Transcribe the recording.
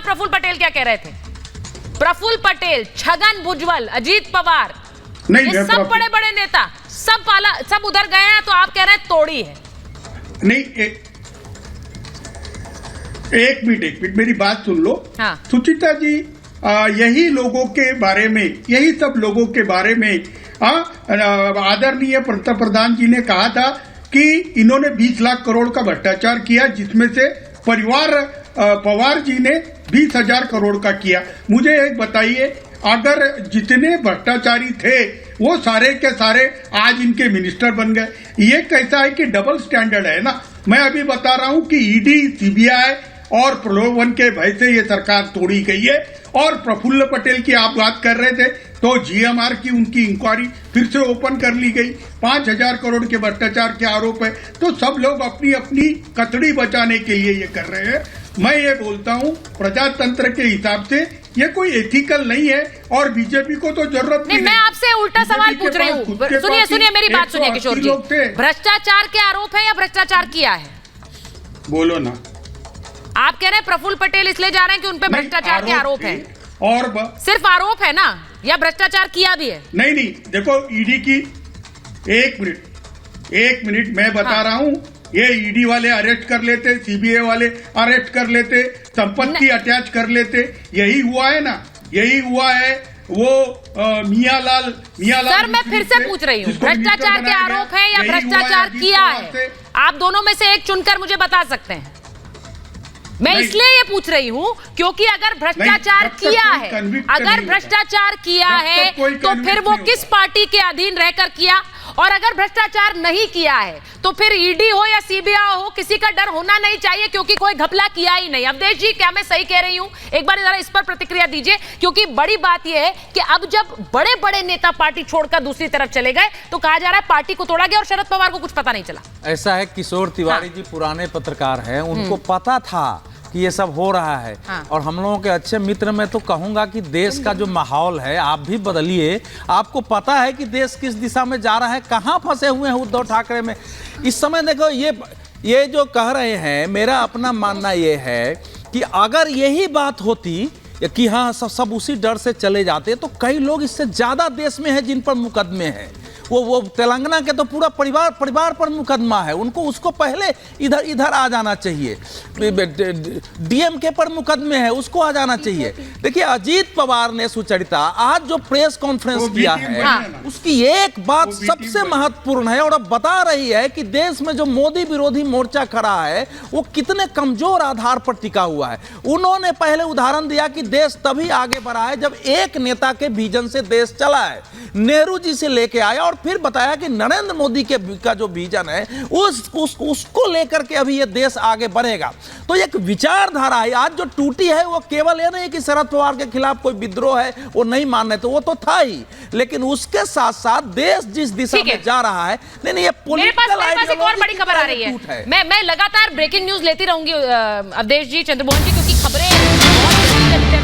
प्रफुल्ल पटेल क्या कह रहे थे? प्रफुल्ल पटेल, छगन भुजबल, अजीत पवार, ये सब बड़े बड़े नेता सब उधर गए हैं, तो आप कह रहे हैं तोड़ी है। नहीं, एक मिनट मेरी बात सुन लो। हाँ। सुचिता जी, यही लोगों के बारे में, यही सब लोगों के बारे में आदरणीय पंतप्रधान जी ने कहा था कि इन्होंने 20 लाख करोड़ का भ्रष्टाचार किया, जिसमें से पवार जी ने 20,000 करोड़ का किया। मुझे एक बताइए, अगर जितने भ्रष्टाचारी थे वो सारे के सारे आज इनके मिनिस्टर बन गए, ये कैसा है कि डबल स्टैंडर्ड है ना। मैं अभी बता रहा हूं कि ईडी, सीबीआई और प्रलोभन के भय से ये सरकार तोड़ी गई है। और प्रफुल्ल पटेल की आप बात कर रहे थे, तो जीएमआर की उनकी इंक्वायरी फिर से ओपन कर ली गई। 5,000 करोड़ के भ्रष्टाचार के आरोप है। तो सब लोग अपनी अपनी कचड़ी बचाने के लिए ये कर रहे हैं। मैं ये बोलता हूँ, प्रजातंत्र के हिसाब से ये कोई एथिकल नहीं है और बीजेपी को तो जरूरत नहीं। मैं आपसे उल्टा सवाल पूछ रही हूँ। सुनिए मेरी बात सुनिए किशोर जी, भ्रष्टाचार के आरोप है या भ्रष्टाचार किया है? बोलो ना। आप कह रहे हैं प्रफुल्ल पटेल इसलिए जा रहे हैं कि उन पे भ्रष्टाचार के आरोप है, और सिर्फ आरोप है ना, या भ्रष्टाचार किया भी है? नहीं, देखो ईडी की, एक मिनट मैं बता रहा हूँ। ये ईडी वाले अरेस्ट कर लेते, सीबीआई वाले अरेस्ट कर लेते, संपत्ति अटैच कर लेते। यही हुआ है ना, यही हुआ है। वो मियालाल सर, मैं फिर से पूछ रही हूँ, भ्रष्टाचार के आरोप है या भ्रष्टाचार किया है? आप दोनों में से एक चुनकर मुझे बता सकते हैं। मैं इसलिए ये पूछ रही हूं क्योंकि अगर भ्रष्टाचार किया है, तो फिर वो किस पार्टी के अधीन रहकर किया, और अगर भ्रष्टाचार नहीं किया है तो फिर ईडी हो या सीबीआई हो, किसी का डर होना नहीं चाहिए क्योंकि कोई घपला किया ही नहीं। अवधेश जी, क्या मैं सही कह रही हूं? एक बार जरा इस पर प्रतिक्रिया दीजिए, क्योंकि बड़ी बात यह है कि अब जब बड़े बड़े नेता पार्टी छोड़कर दूसरी तरफ चले गए तो कहा जा रहा है पार्टी को तोड़ा गया और शरद पवार को कुछ पता नहीं चला। ऐसा है, किशोर तिवारी जी पुराने पत्रकार हैं, उनको पता था कि ये सब हो रहा है। और हम लोगों के अच्छे मित्र, मैं तो कहूंगा कि देश का जो माहौल है आप भी बदलिए। आपको पता है कि देश किस दिशा में जा रहा है, कहां फंसे हुए हैं उद्धव ठाकरे में इस समय। देखो, ये जो कह रहे हैं, मेरा अपना मानना ये है कि अगर यही बात होती कि हाँ सब उसी डर से चले जाते, तो कई लोग इससे ज्यादा देश में है जिन पर मुकदमे हैं। वो तेलंगाना के तो पूरा परिवार पर मुकदमा है, उसको पहले इधर आ जाना चाहिए। डीएमके पर मुकदमे है, उसको आ जाना चाहिए। देखिए, अजीत पवार ने सुचरिता आज जो प्रेस कॉन्फ्रेंस किया है, उसकी एक बात सबसे महत्वपूर्ण है और अब बता रही है कि देश में जो मोदी विरोधी मोर्चा खड़ा है वो कितने कमजोर आधार पर टिका हुआ है। उन्होंने पहले उदाहरण दिया कि देश तभी आगे बढ़ा है जब एक नेता के विजन से देश चला है। नेहरू जी से लेके आया और फिर बताया कि नरेंद्र मोदी का जो विजन है उसको लेकर के अभी ये देश आगे बढ़ेगा। तो एक विचारधारा है आज जो टूटी है, वो केवल ये नहीं कि शरद पवार के खिलाफ कोई विद्रोह है, वो नहीं मान रहे थे, वो तो था ही, लेकिन उसके साथ साथ देश जिस दिशा में जा रहा है, नहीं ये मेरे पास एक और बड़ी खबर आ रही है। मैं लगातार ब्रेकिंग न्यूज लेती रहूंगी अवधेश जी, चंद्रमोहन जी, क्योंकि खबरें